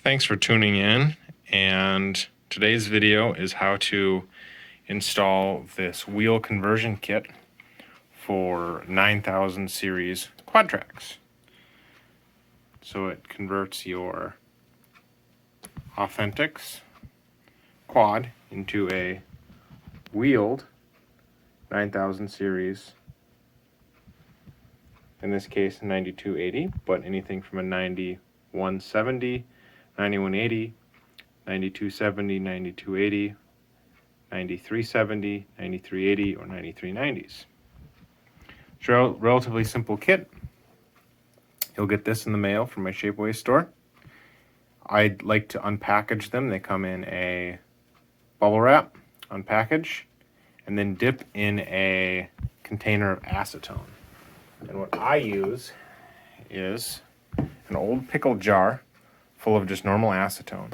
Thanks for tuning in, and today's video is how to install this wheel conversion kit for 9000 series quad tracks. So it converts your Authentics quad into a wheeled 9000 series, in this case 9280, but anything from a 9170, 9180, 9270, 9280, 9370, 9380, or 9390s. It's a relatively simple kit. You'll get this in the mail from my Shapeways store. I'd like to unpackage them. They come in a bubble wrap, unpackage, and then dip in a container of acetone. And what I use is an old pickle jar full of just normal acetone.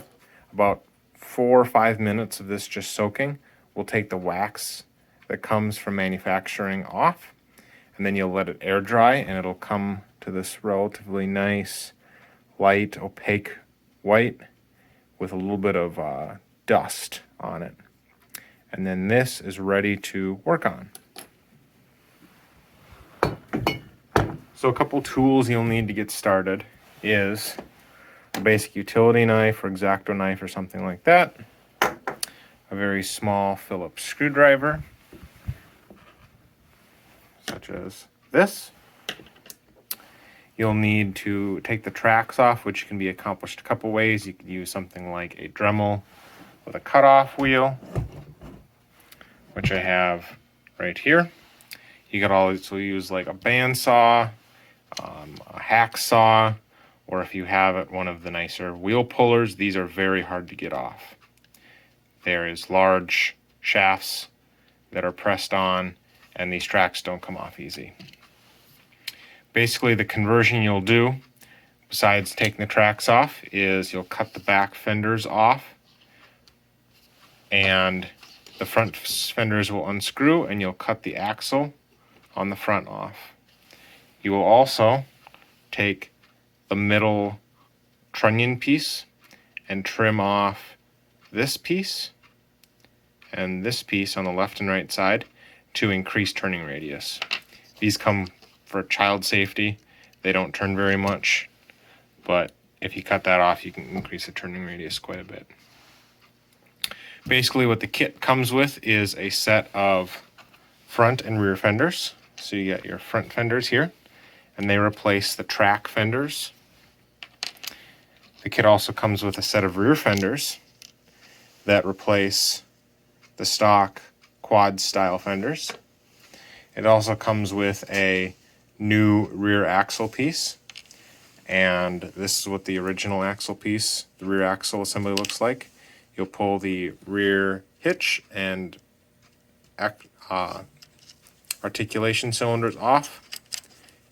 About 4 or 5 minutes of this just soaking will take the wax that comes from manufacturing off, and then you'll let it air dry, and it'll come to this relatively nice, light, opaque white with a little bit of dust on it. And then this is ready to work on. So a couple tools you'll need to get started is a basic utility knife or X-Acto knife or something like that, a very small Phillips screwdriver, such as this. You'll need to take the tracks off, which can be accomplished a couple ways. You can use something like a Dremel with a cutoff wheel, which I have right here. You could also use like a bandsaw, a hacksaw, or if you have it, one of the nicer wheel pullers. These are very hard to get off. There is large shafts that are pressed on, and these tracks don't come off easy. Basically, the conversion you'll do, besides taking the tracks off, is you'll cut the back fenders off, and the front fenders will unscrew, and you'll cut the axle on the front off. You will also take the middle trunnion piece and trim off this piece and this piece on the left and right side to increase turning radius. These come for child safety. They don't turn very much, but if you cut that off, you can increase the turning radius quite a bit. Basically what the kit comes with is a set of front and rear fenders. So you got your front fenders here, and they replace the track fenders. The kit also comes with a set of rear fenders that replace the stock quad style fenders. It also comes with a new rear axle piece, and this is what the original axle piece, the rear axle assembly, looks like. You'll pull the rear hitch and articulation cylinders off,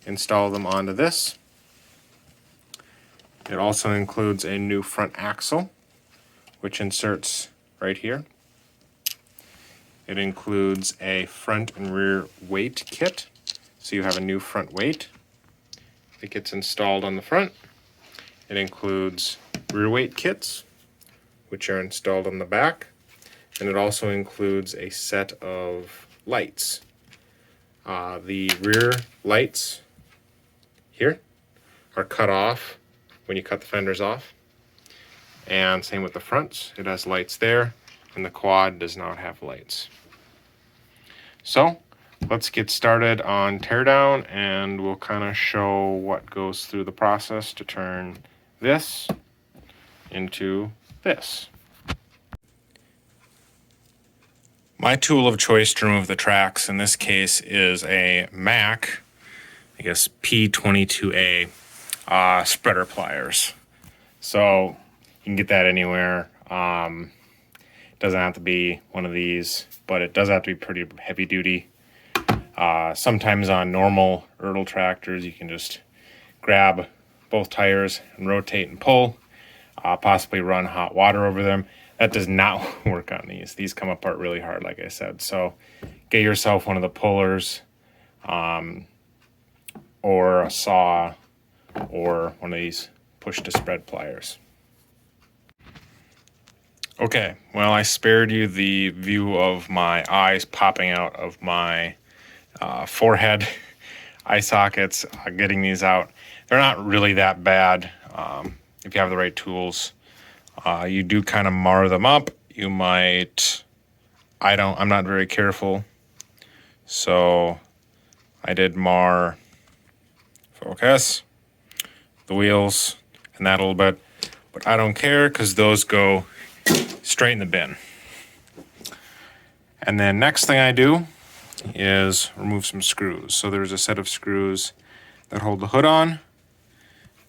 install them onto this. It also includes a new front axle, which inserts right here. It includes a front and rear weight kit, so you have a new front weight that gets installed on the front. It includes rear weight kits, which are installed on the back, and it also includes a set of lights. The rear lights here are cut off when you cut the fenders off, and same with the fronts. It has lights there, and the quad does not have lights. So let's get started on teardown, and we'll kind of show what goes through the process to turn this into this. My tool of choice to remove the tracks in this case is a Mac, I guess P22A spreader pliers. So you can get that anywhere. It doesn't have to be one of these, but it does have to be pretty heavy duty. Sometimes on normal Erdl tractors, you can just grab both tires and rotate and pull, possibly run hot water over them. That does not work on these. These come apart really hard, like I said. So get yourself one of the pullers, or a saw, or one of these push to spread pliers. Okay, well, I spared you the view of my eyes popping out of my forehead eye sockets, getting these out. They're not really that bad if you have the right tools. You do kind of mar them up. You might, I'm not very careful. So I did mar, focus, the wheels and that a little bit, but I don't care because those go straight in the bin. And then next thing I do is remove some screws. So there's a set of screws that hold the hood on.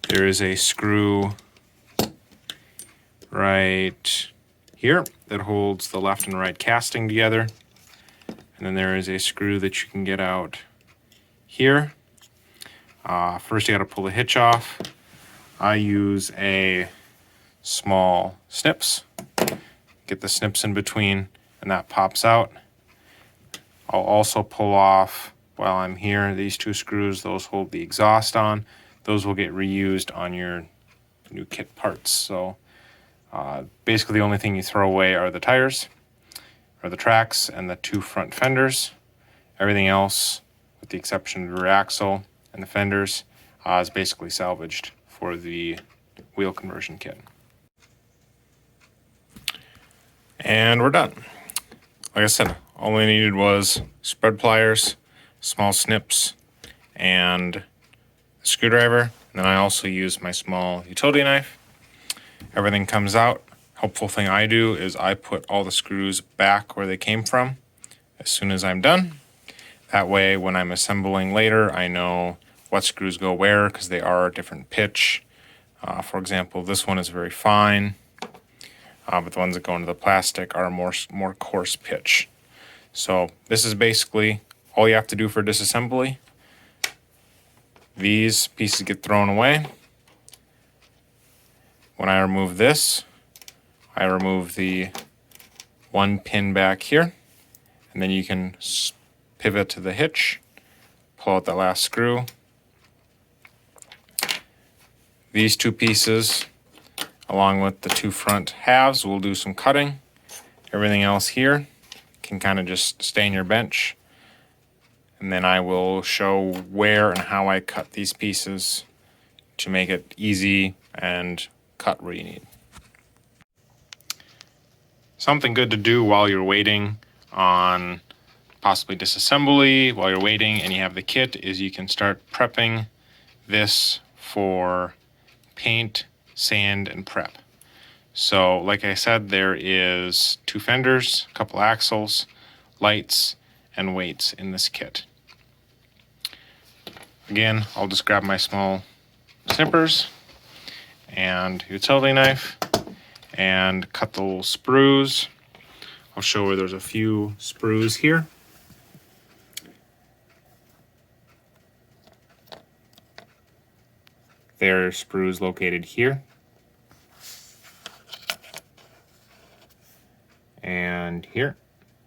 There is a screw right here that holds the left and right casting together. And then there is a screw that you can get out here. First you gotta pull the hitch off. I use a small snips. Get the snips in between and that pops out. I'll also pull off, while I'm here, these two screws. Those hold the exhaust on. Those will get reused on your new kit parts. So basically the only thing you throw away are the tires, or the tracks, and the two front fenders. Everything else, with the exception of the rear axle and the fenders, is basically salvaged for the wheel conversion kit. And we're done. Like I said, all I needed was spread pliers, small snips, and a screwdriver. And then I also use my small utility knife. Everything comes out. Helpful thing I do is I put all the screws back where they came from as soon as I'm done. That way, when I'm assembling later, I know what screws go where because they are a different pitch. For example, this one is very fine. But the ones that go into the plastic are more coarse pitch. So this is basically all you have to do for disassembly. These pieces get thrown away. When I remove this, I remove the one pin back here, and then you can pivot to the hitch, pull out that last screw. These two pieces, along with the two front halves, we'll do some cutting. Everything else here can kind of just stay in your bench. And then I will show where and how I cut these pieces to make it easy and cut where you need. Something good to do while you're waiting on possibly disassembly, while you're waiting and you have the kit, is you can start prepping this for paint, sand, and prep. So like I said, there is two fenders, a couple axles, lights, and weights in this kit. Again, I'll just grab my small snippers and utility knife and cut the little sprues. I'll show where there's a few sprues here. There are sprues located here. And here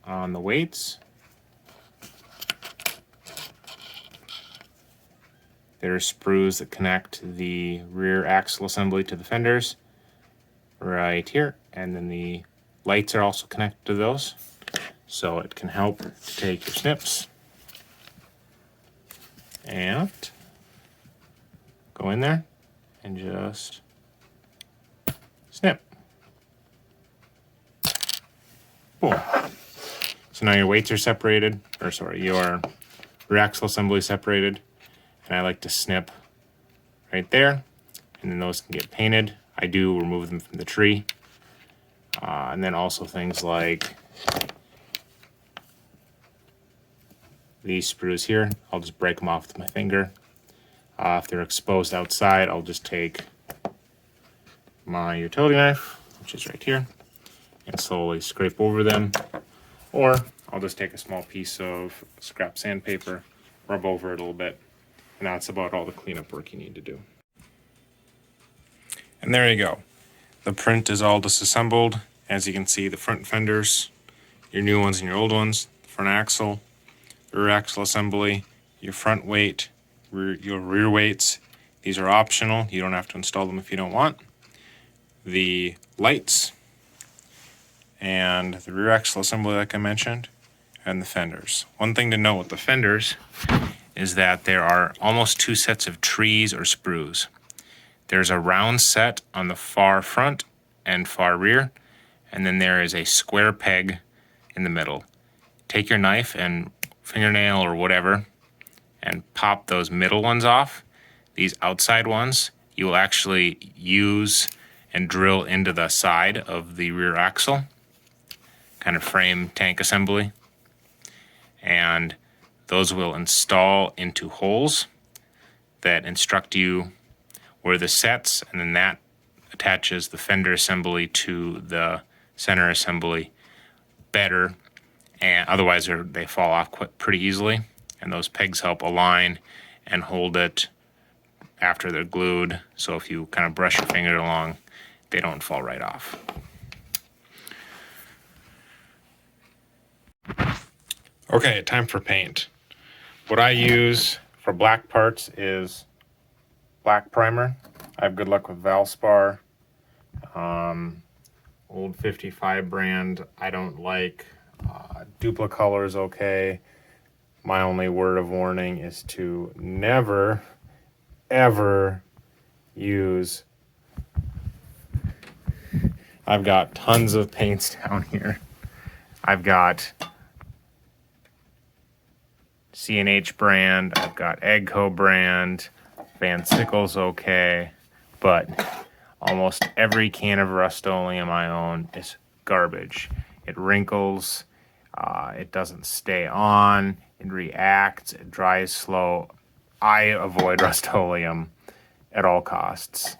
on the weights. There are sprues that connect the rear axle assembly to the fenders right here. And then the lights are also connected to those. So it can help to take your snips and go in there and just snip. Cool. So now your weights are separated, or sorry, your rear axle assembly is separated. And I like to snip right there, and then those can get painted. I do remove them from the tree. And then also things like these sprues here, I'll just break them off with my finger. If they're exposed outside, I'll just take my utility knife, which is right here, and slowly scrape over them. Or I'll just take a small piece of scrap sandpaper, rub over it a little bit, and that's about all the cleanup work you need to do. And there you go. The print is all disassembled. As you can see, the front fenders, your new ones and your old ones, the front axle, the rear axle assembly, your front weight, your rear weights. These are optional. You don't have to install them if you don't want. The lights, and the rear axle assembly like I mentioned, and the fenders. One thing to note with the fenders is that there are almost two sets of trees or sprues. There's a round set on the far front and far rear, and then there is a square peg in the middle. Take your knife and fingernail or whatever and pop those middle ones off. These outside ones you will actually use and drill into the side of the rear axle, kind of frame tank assembly. And those will install into holes that instruct you where the sets, and then that attaches the fender assembly to the center assembly better, and otherwise they fall off pretty easily, and those pegs help align and hold it after they're glued, so if you kind of brush your finger along, they don't fall right off. Okay, time for paint. What I use for black parts is black primer. I have good luck with Valspar. Old 55 brand I don't like. Duplicolor is okay. My only word of warning is to never, ever use. I've got tons of paints down here. I've got C&H brand, I've got Eggco brand, Van Sickle's okay, but almost every can of Rust-Oleum I own is garbage. It wrinkles, it doesn't stay on, it reacts, it dries slow. I avoid Rust-Oleum at all costs.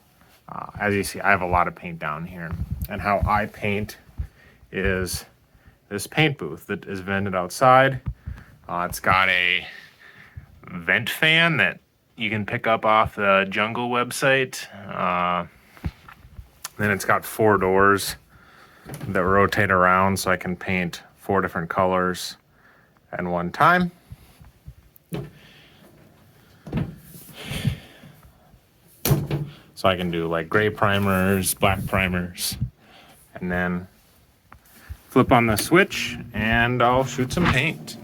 As you see, I have a lot of paint down here. And how I paint is this paint booth that is vented outside. It's got a vent fan that you can pick up off the Jungle website. Then it's got 4 doors that rotate around so I can paint 4 different colors at one time. So I can do like gray primers, black primers, and then flip on the switch and I'll shoot some paint.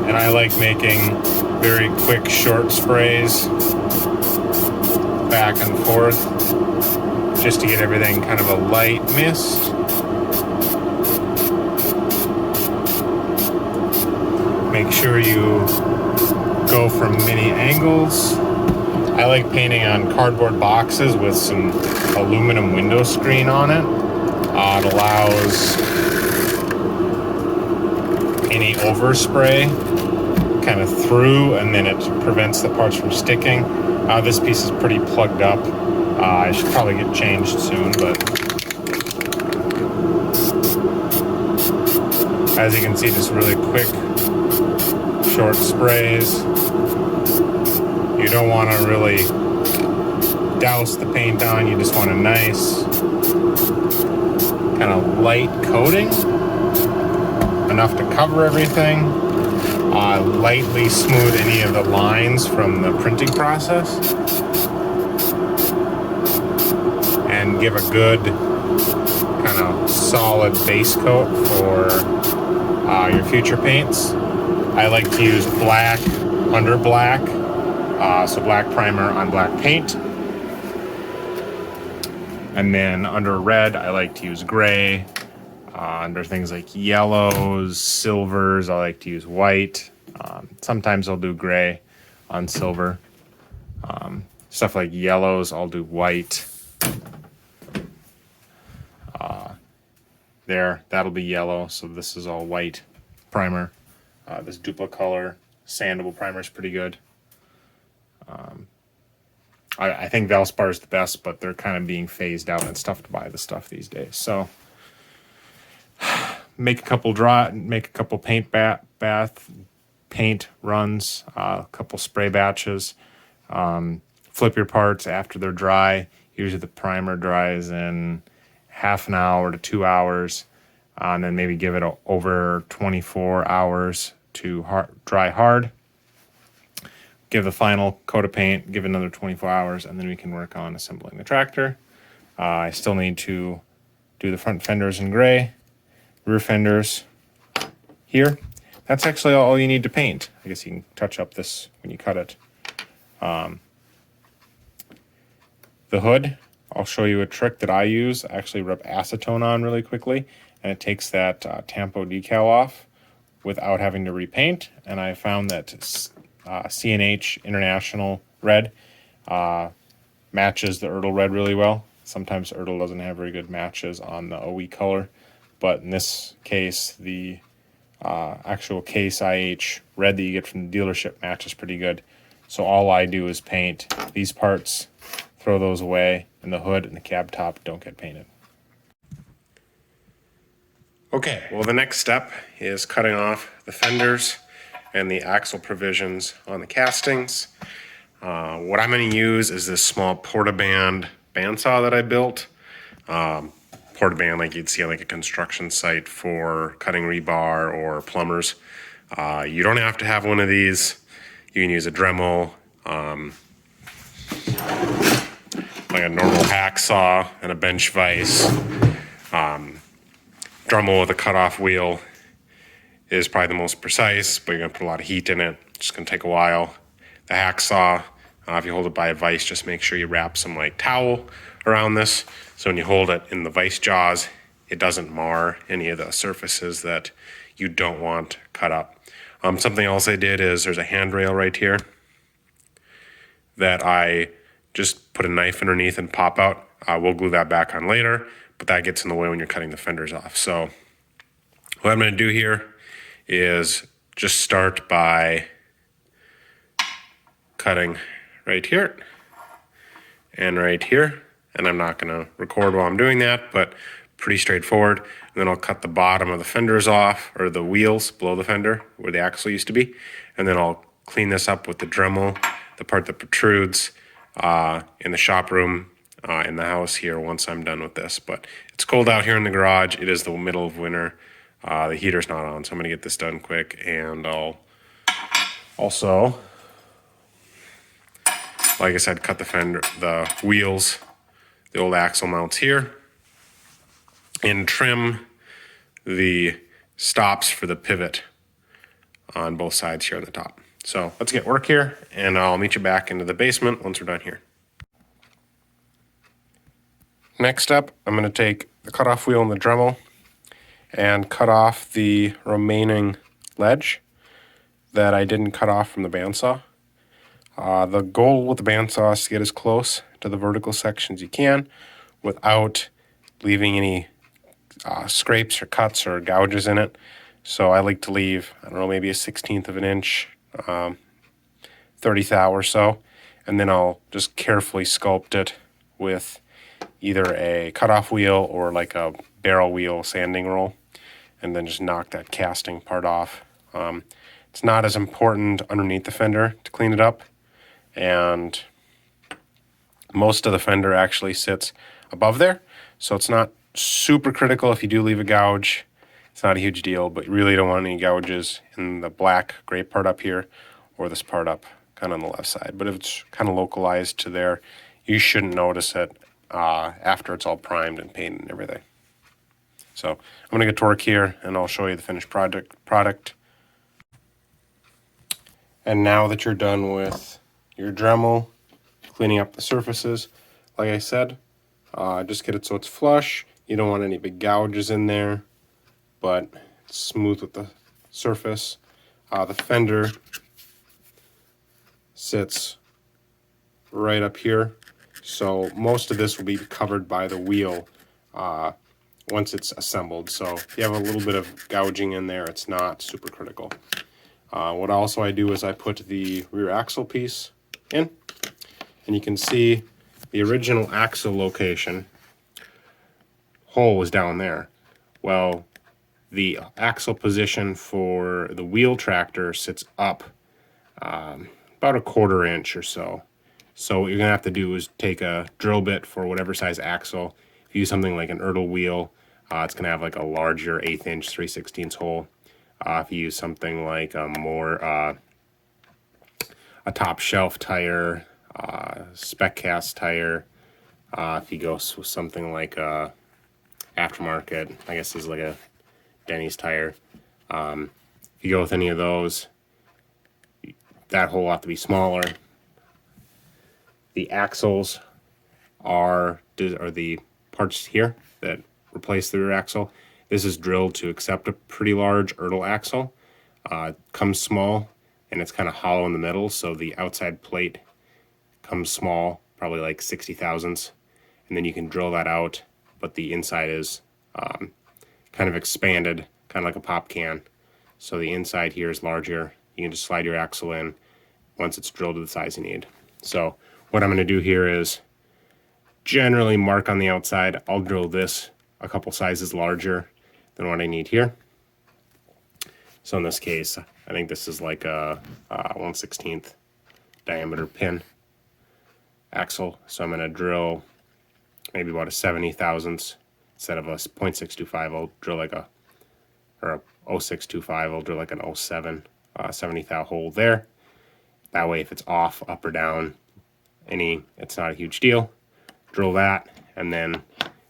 And I like making very quick, short sprays back and forth just to get everything kind of a light mist. Make sure you go from many angles. I like painting on cardboard boxes with some aluminum window screen on it. It allows any overspray kind of through, and then it prevents the parts from sticking. This piece is pretty plugged up. I should probably get changed soon, but as you can see, just really quick, short sprays. You don't want to really douse the paint on, you just want a nice kind of light coating, enough to cover everything. Lightly smooth any of the lines from the printing process, and give a good kind of solid base coat for your future paints. I like to use black under black, so black primer on black paint. And then under red, I like to use gray. Under things like yellows, silvers, I like to use white. Sometimes I'll do gray on silver. Stuff like yellows, I'll do white. There, that'll be yellow, so this is all white primer. This Duplicolor sandable primer is pretty good. I think Valspar is the best, but they're kind of being phased out, and it's tough to buy the stuff these days. So make a couple paint paint runs, a couple spray batches. Flip your parts after they're dry. Usually the primer dries in half an hour to 2 hours, and then maybe give it over 24 hours to dry hard. give the final coat of paint, give it another 24 hours, and then we can work on assembling the tractor. I still need to do the front fenders in gray, rear fenders here. That's actually all you need to paint. I guess you can touch up this when you cut it. The hood, I'll show you a trick that I use. I actually rub acetone on really quickly, and it takes that tampo decal off without having to repaint. And I found that C&H International Red matches the Ertl Red really well. Sometimes Ertl doesn't have very good matches on the OE color, but in this case, the actual Case IH Red that you get from the dealership matches pretty good. So all I do is paint these parts, throw those away, and the hood and the cab top don't get painted. Okay, well the next step is cutting off the fenders and the axle provisions on the castings. What I'm going to use is this small portaband bandsaw that I built. Portaband like you'd see on like a construction site for cutting rebar or plumbers. You don't have to have one of these. You can use a Dremel, like a normal hacksaw and a bench vise. Dremel with a cutoff wheel is probably the most precise, but you're gonna put a lot of heat in it. It's just gonna take a while. The hacksaw, if you hold it by a vise, just make sure you wrap some like towel around this. So when you hold it in the vise jaws, it doesn't mar any of the surfaces that you don't want cut up. Something else I did is there's a handrail right here that I just put a knife underneath and pop out. We'll glue that back on later, but that gets in the way when you're cutting the fenders off. So what I'm going to do here is just start by cutting right here and right here. And I'm not going to record while I'm doing that, but pretty straightforward. And then I'll cut the bottom of the fenders off, or the wheels below the fender where the axle used to be. And then I'll clean this up with the Dremel, the part that protrudes in the shop room in the house here once I'm done with this. But it's cold out here in the garage. It is the middle of winter. The heater's not on, so I'm going to get this done quick. And I'll also, like I said, cut the wheels, the old axle mounts here, and trim the stops for the pivot on both sides here on the top. So let's get work here, and I'll meet you back into the basement once we're done here. Next up, I'm going to take the cutoff wheel and the Dremel and cut off the remaining ledge that I didn't cut off from the bandsaw. The goal with the bandsaw is to get as close to the vertical section as you can without leaving any scrapes or cuts or gouges in it. So I like to leave, I don't know, maybe a 1/16 of an inch, 30th thou or so, and then I'll just carefully sculpt it with either a cutoff wheel or like a barrel wheel sanding roll, and then just knock that casting part off. It's not as important underneath the fender to clean it up, and most of the fender actually sits above there, so it's not super critical if you do leave a gouge. It's not a huge deal, but you really don't want any gouges in the black gray part up here or this part up kind of on the left side. But if it's kind of localized to there, you shouldn't notice it after it's all primed and painted and everything. So I'm going to get to work here, and I'll show you the finished product. And now that you're done with your Dremel, cleaning up the surfaces, like I said, just get it so it's flush. You don't want any big gouges in there, but it's smooth with the surface. The fender sits right up here, so most of this will be covered by the wheel once it's assembled. So if you have a little bit of gouging in there, it's not super critical. What also I do is I put the rear axle piece in, and you can see the original axle location hole was down there. Well, the axle position for the wheel tractor sits up about 1/4 inch or so. So what you're gonna have to do is take a drill bit for whatever size axle. If you use something like an Ertl wheel, it's gonna have like a larger 1/8 inch 3/16 hole. If you use something like a more a top shelf tire, spec cast tire. If you go with something like a aftermarket, I guess this is like a Denny's tire. If you go with any of those, that hole will have to be smaller. The axles are the parts here that replace the rear axle. This is drilled to accept a pretty large Ertl axle. Comes small, and it's kind of hollow in the middle, so the outside plate comes small, probably like 60 thousandths, and then you can drill that out, but the inside is kind of expanded, kind of like a pop can. So the inside here is larger. You can just slide your axle in once it's drilled to the size you need. So what I'm going to do here is generally mark on the outside. I'll drill this a couple sizes larger than what I need here. So in this case, I think this is like a 1/16 diameter pin axle. So I'm going to drill maybe about a 70 thousandths instead of a 0.625. I'll drill like a 0.0625. I'll drill like an 0.07 70 thou hole there. That way, if it's off, up or down, it's not a huge deal. Drill that, and then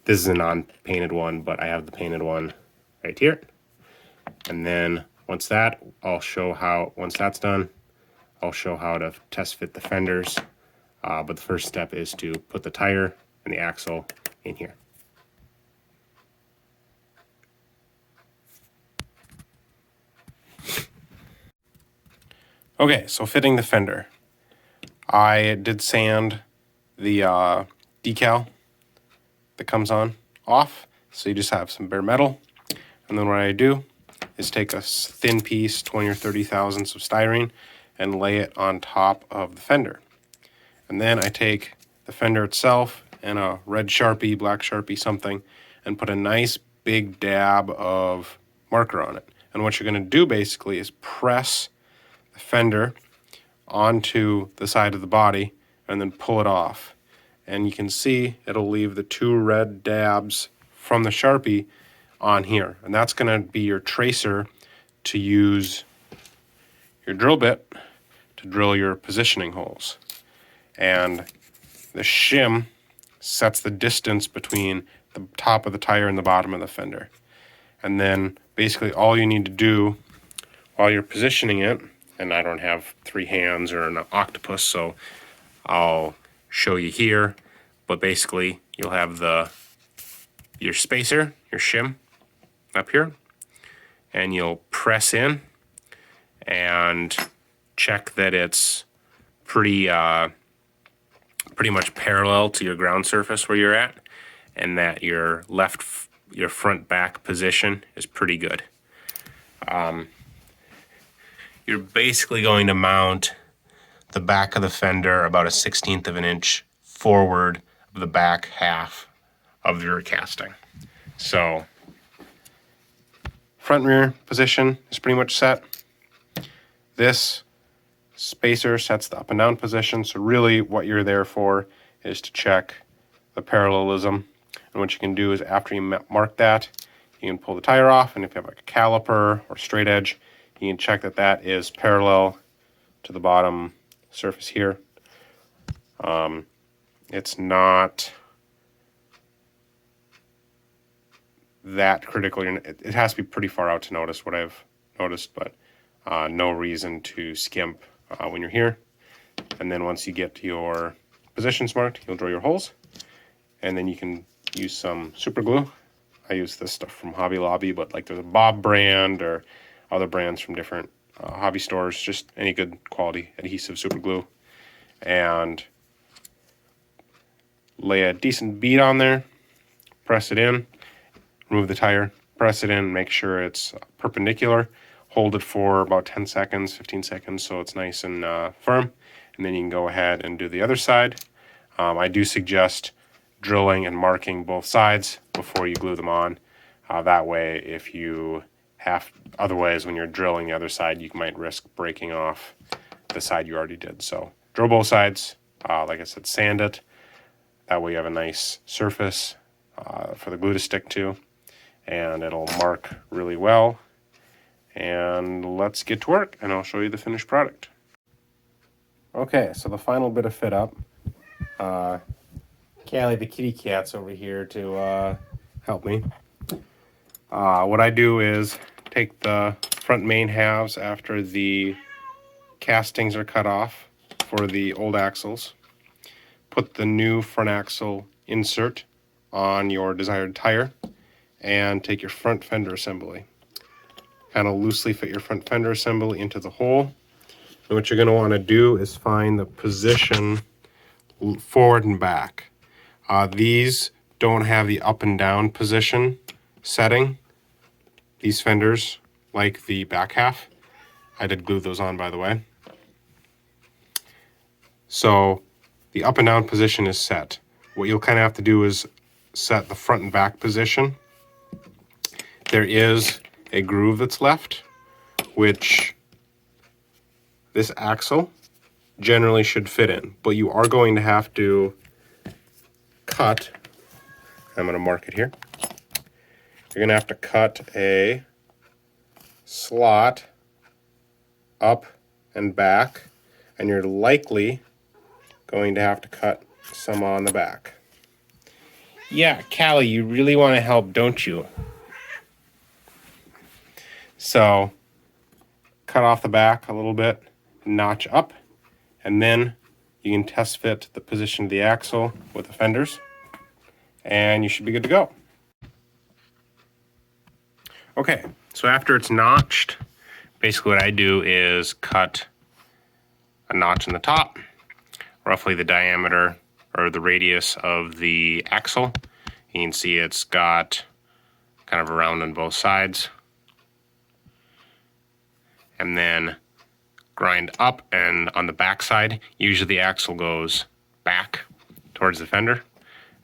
this is a non-painted one, but I have the painted one right here. And then once that's done, I'll show how to test fit the fenders. But the first step is to put the tire and the axle in here. Okay, so fitting the fender. I did sand the decal that comes off, so you just have some bare metal. And then what I do is take a thin piece, 20 or 30 thousandths of styrene, and lay it on top of the fender. And then I take the fender itself and a red Sharpie, black Sharpie, something, and put a nice big dab of marker on it. And what you're going to do basically is press the fender onto the side of the body and then pull it off. And you can see it'll leave the two red dabs from the Sharpie on here. And that's going to be your tracer to use your drill bit to drill your positioning holes. And the shim sets the distance between the top of the tire and the bottom of the fender. And then basically all you need to do while you're positioning it, and I don't have three hands or an octopus, so I'll show you here, but basically you'll have your spacer, your shim up here, and you'll press in and check that it's pretty much parallel to your ground surface where you're at, and that your front back position is pretty good. You're basically going to mount the back of the fender about 1/16 of an inch forward of the back half of your casting. So front rear position is pretty much set. This spacer sets the up and down position. So really what you're there for is to check the parallelism. And what you can do is after you mark that, you can pull the tire off, and if you have like a caliper or straight edge, you can check that that is parallel to the bottom surface here. It's not that critical. It has to be pretty far out to notice what I've noticed, but no reason to skimp when you're here. And then once you get your positions marked, you'll drill your holes, and then you can use some super glue. I use this stuff from Hobby Lobby, but like there's a Bob brand or other brands from different hobby stores, just any good quality adhesive super glue, and lay a decent bead on there, press it in, remove the tire, press it in, make sure it's perpendicular, hold it for about 10 seconds, 15 seconds so it's nice and firm, and then you can go ahead and do the other side. I do suggest drilling and marking both sides before you glue them on. That way, if you otherwise when you're drilling the other side, you might risk breaking off the side you already did. So drill both sides, like I said, sand it. That way you have a nice surface for the glue to stick to, and it'll mark really well. And let's get to work, and I'll show you the finished product. Okay, so the final bit of fit up. Callie the kitty cat's over here to help me. What I do is take the front main halves after the castings are cut off for the old axles, put the new front axle insert on your desired tire, and take your front fender assembly. Kind of loosely fit your front fender assembly into the hole. And what you're going to want to do is find the position forward and back. These don't have the up and down position setting. These fenders, like the back half. I did glue those on, by the way. So the up and down position is set. What you'll kind of have to do is set the front and back position. There is a groove that's left, which this axle generally should fit in, but you are going to have to cut, I'm going to mark it here, you're going to have to cut a slot up and back, and you're likely going to have to cut some on the back. Yeah, Callie, you really want to help, don't you? So, cut off the back a little bit, notch up, and then you can test fit the position of the axle with the fenders, and you should be good to go. Okay, so after it's notched, basically what I do is cut a notch in the top, roughly the diameter or the radius of the axle. You can see it's got kind of a round on both sides. And then grind up, and on the back side, usually the axle goes back towards the fender.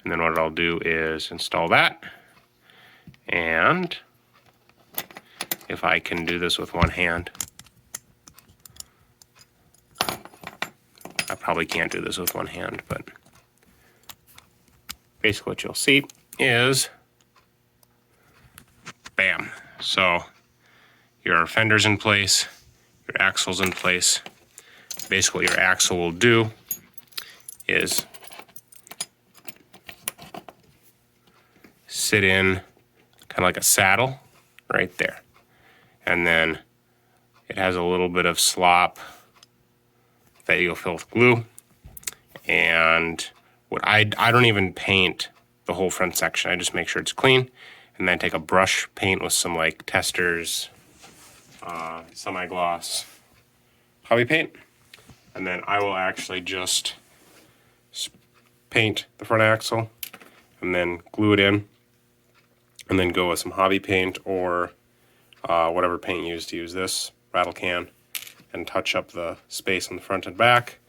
And then what I'll do is install that. And if I can do this with one hand, I probably can't do this with one hand, but basically what you'll see is, bam. So your fender's in place, your axle's in place. Basically what your axle will do is sit in kind of like a saddle right there. And then it has a little bit of slop that you'll fill with glue. And what I don't even paint the whole front section. I just make sure it's clean, and then take a brush paint with some like testers, semi-gloss hobby paint, and then I will actually just paint the front axle and then glue it in, and then go with some hobby paint or whatever paint you use this rattle can, and touch up the space on the front and back.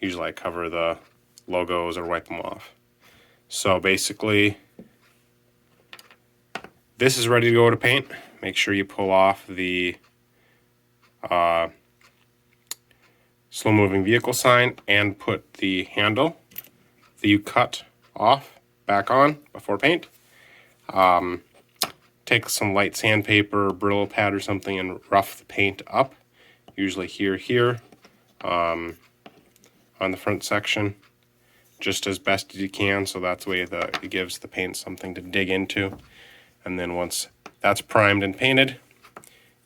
Usually I cover the logos or wipe them off. So basically this is ready to go to paint. Make sure you pull off the slow moving vehicle sign and put the handle that you cut off back on before paint. Take some light sandpaper or Brillo pad or something and rough the paint up, usually here, on the front section, just as best as you can, so that's the way that it gives the paint something to dig into. And then once that's primed and painted,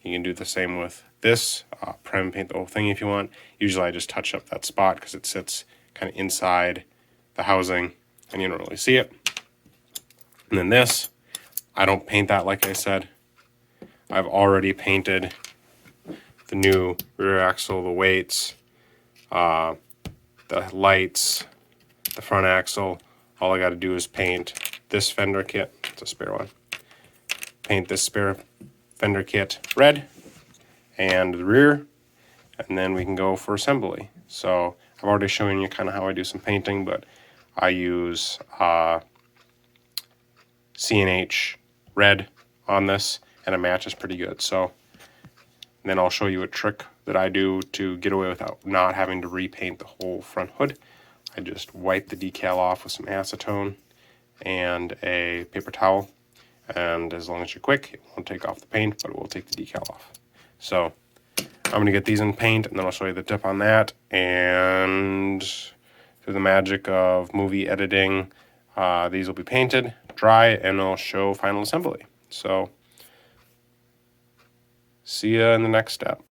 you can do the same with this. Prime and paint the whole thing if you want. Usually I just touch up that spot because it sits kind of inside the housing and you don't really see it. And then this, I don't paint that like I said. I've already painted the new rear axle, the weights, the lights, the front axle. All I got to do is paint this fender kit. It's a spare one. Paint this spare fender kit red and the rear, and then we can go for assembly. So I've already shown you kind of how I do some painting, but I use C&H red on this, and it matches pretty good. So then I'll show you a trick that I do to get away without not having to repaint the whole front hood. I just wipe the decal off with some acetone and a paper towel, and as long as you're quick, it won't take off the paint, but it will take the decal off. So I'm going to get these in paint, and then I'll show you the tip on that. And through the magic of movie editing, these will be painted, dry, and I'll show final assembly. So, see ya in the next step.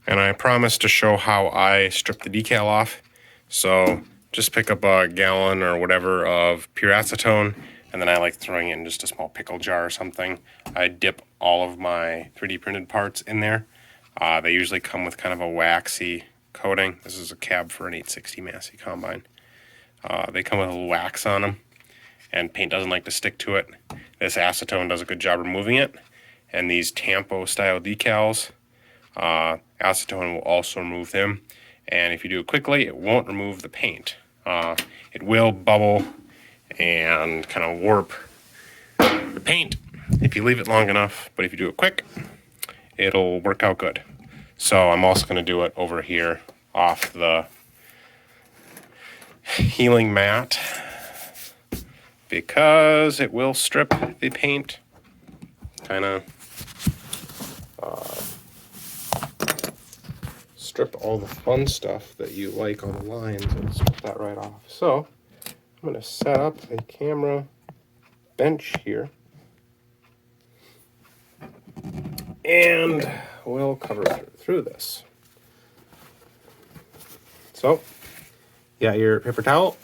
And I promised to show how I strip the decal off. So, just pick up a gallon or whatever of pure acetone, and then I like throwing it in just a small pickle jar or something. I dip all of my 3D printed parts in there. They usually come with kind of a waxy coating. This is a cab for an 860 Massey Combine. They come with a little wax on them, and paint doesn't like to stick to it. This acetone does a good job removing it. And these Tampo style decals, acetone will also remove them. And if you do it quickly, it won't remove the paint. It will bubble and kind of warp the paint if you leave it long enough, but if you do it quick, it'll work out good. So I'm also going to do it over here off the healing mat because it will strip the paint, kind of strip all the fun stuff that you like on the lines and strip that right off. So I'm going to set up a camera bench here, and we'll cover through this. So, you got your paper towel,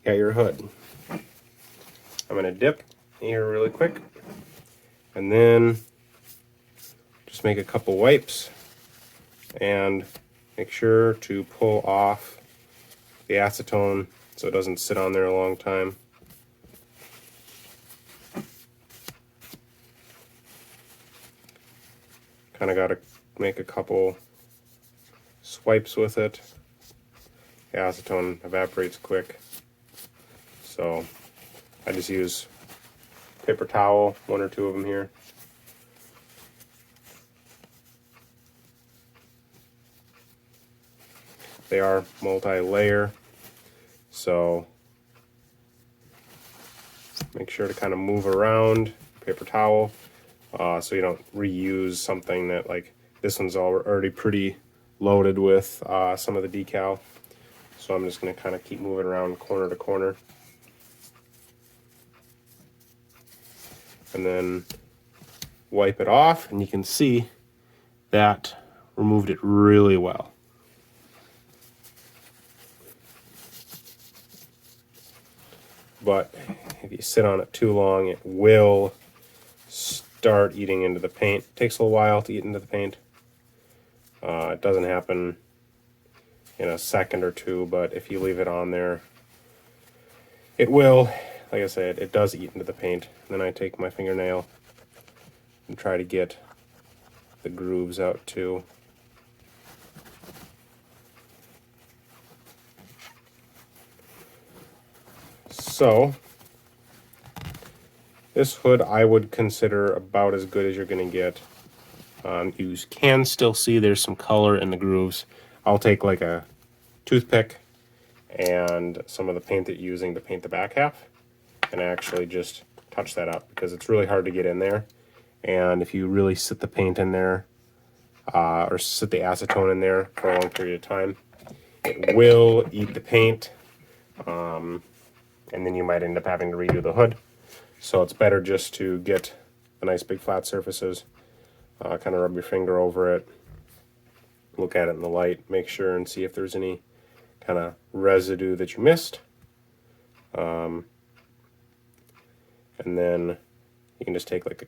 you got your hood. I'm going to dip here really quick, and then just make a couple wipes, and make sure to pull off the acetone so it doesn't sit on there a long time. Kind of got to make a couple swipes with it. The acetone evaporates quick, so I just use paper towel, one or two of them here. They are multi-layer, so make sure to kind of move around paper towel so you don't reuse something that, like, this one's already pretty loaded with some of the decal. So I'm just going to kind of keep moving around corner to corner. And then wipe it off, and you can see that removed it really well. But if you sit on it too long, it will start eating into the paint. It takes a little while to eat into the paint. It doesn't happen in a second or two, but if you leave it on there, it will. Like I said, it does eat into the paint. Then I take my fingernail and try to get the grooves out too. So, this hood I would consider about as good as you're going to get. You can still see there's some color in the grooves. I'll take like a toothpick and some of the paint that you're using to paint the back half and actually just touch that up, because it's really hard to get in there. And if you really sit the paint in there, or sit the acetone in there for a long period of time, it will eat the paint. And then you might end up having to redo the hood. So it's better just to get the nice big flat surfaces, kind of rub your finger over it, look at it in the light, make sure and see if there's any kind of residue that you missed. And then you can just take like a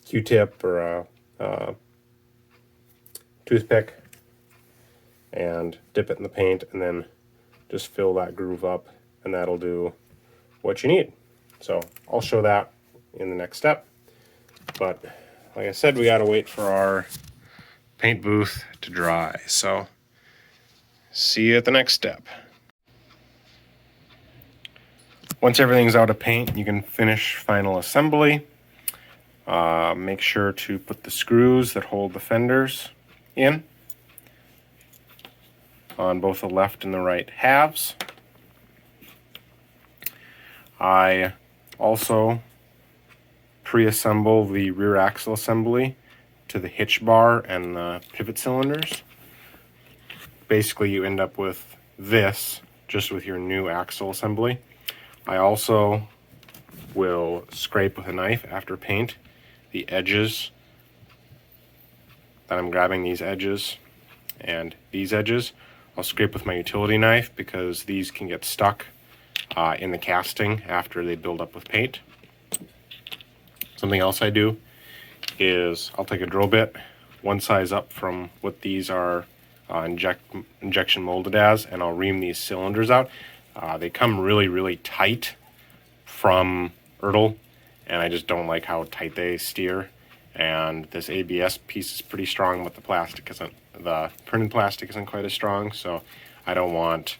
Q-tip or a toothpick and dip it in the paint, and then just fill that groove up, and that'll do what you need. So I'll show that in the next step. But like I said, we gotta wait for our paint booth to dry. So see you at the next step. Once everything's out of paint, you can finish final assembly. Make sure to put the screws that hold the fenders in on both the left and the right halves. I also pre-assemble the rear axle assembly to the hitch bar and the pivot cylinders. Basically, you end up with this just with your new axle assembly. I also will scrape with a knife after paint the edges that I'm grabbing, these edges and these edges. I'll scrape with my utility knife because these can get stuck in the casting after they build up with paint. Something else I do is I'll take a drill bit one size up from what these are injection molded as, and I'll ream these cylinders out. They come really tight from Ertl, and I just don't like how tight they steer. And this ABS piece is pretty strong, but the printed plastic isn't quite as strong, so I don't want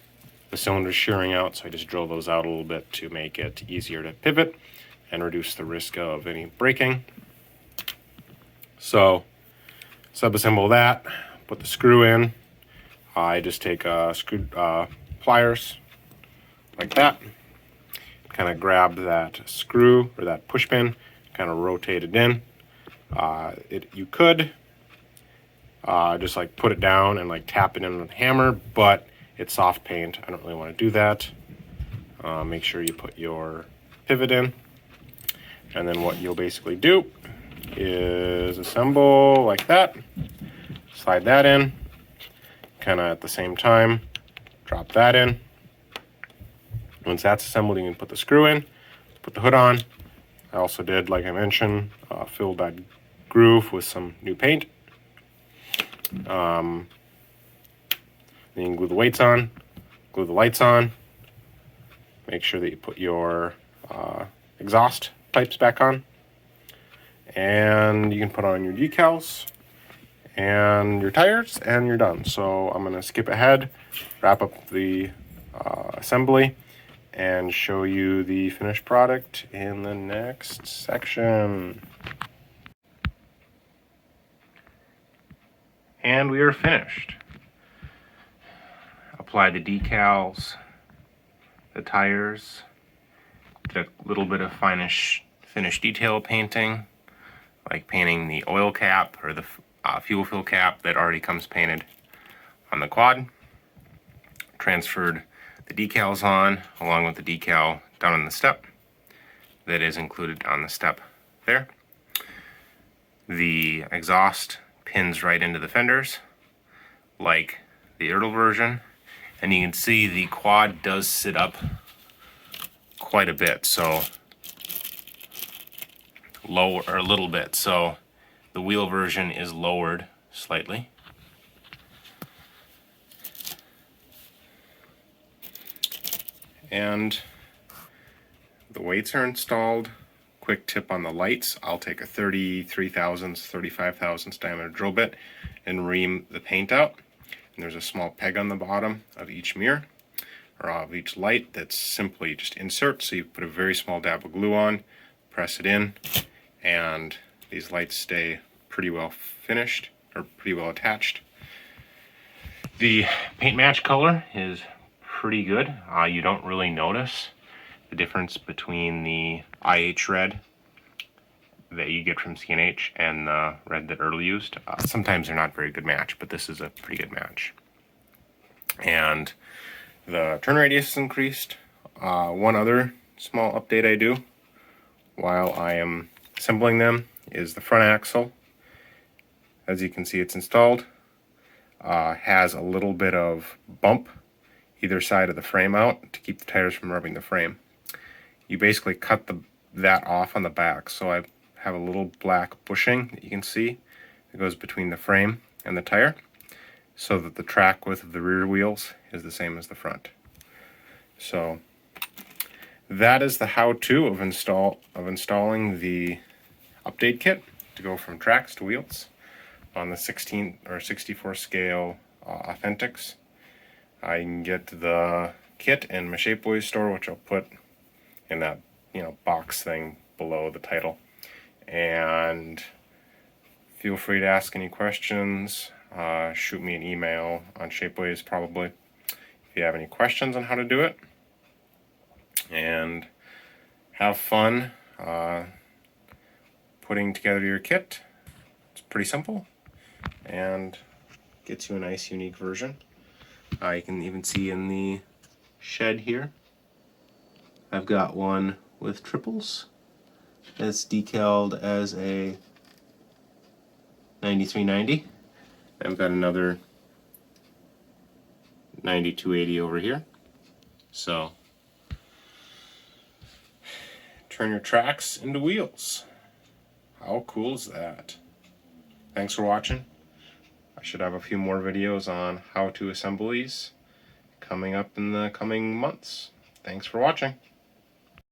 the cylinders shearing out, so I just drill those out a little bit to make it easier to pivot and reduce the risk of any breaking. So subassemble that, put the screw in. I just take pliers like that, kind of grab that screw or that push pin, kind of rotate it in. You could just like put it down and like tap it in with a hammer, but it's soft paint. I don't really want to do that. Make sure you put your pivot in, and then what you'll basically do is assemble like that, slide that in, kind of at the same time, drop that in. Once that's assembled, you can put the screw in, put the hood on. I also did, like I mentioned, filled that groove with some new paint. Then you can glue the weights on, glue the lights on. Make sure that you put your exhaust pipes back on. And you can put on your decals and your tires, and you're done. So I'm going to skip ahead, wrap up the assembly, and show you the finished product in the next section. And we are finished. Apply the decals, the tires, did a little bit of finish detail painting, like painting the oil cap or the fuel fill cap that already comes painted on the quad. Transferred the decals on along with the decal down on the step that is included on the step there. The exhaust pins right into the fenders like the Ertl version, and you can see the quad does sit up quite a bit, so lower or a little bit, so the wheel version is lowered slightly. And the weights are installed. Quick tip on the lights, I'll take a 33 thousandths, 35 thousandths diameter drill bit and ream the paint out. And there's a small peg on the bottom of each mirror or of each light that's simply just insert. So you put a very small dab of glue on, press it in, and these lights stay pretty well finished or pretty well attached. The paint match color is pretty good. You don't really notice the difference between the IH red that you get from CNH and the red that Ertl used. Sometimes they're not very good match, but this is a pretty good match. And the turn radius is increased. One other small update I do while I am assembling them is the front axle. As you can see, it's installed. Has a little bit of bump either side of the frame out to keep the tires from rubbing the frame. You basically cut that off on the back. So I have a little black bushing that you can see that goes between the frame and the tire, so that the track width of the rear wheels is the same as the front. So that is the how-to of installing the update kit to go from tracks to wheels on the 16 or 64 scale Authentics. I can get the kit in my Shapeways store, which I'll put in that box thing below the title. And feel free to ask any questions. Shoot me an email on Shapeways probably if you have any questions on how to do it. And have fun putting together your kit. It's pretty simple and gets you a nice unique version. You can even see in the shed here, I've got one with triples. It's decaled as a 9390. I've got another 9280 over here. So turn your tracks into wheels. How cool is that? Thanks for watching. I should have a few more videos on how to assemble these coming up in the coming months. Thanks for watching.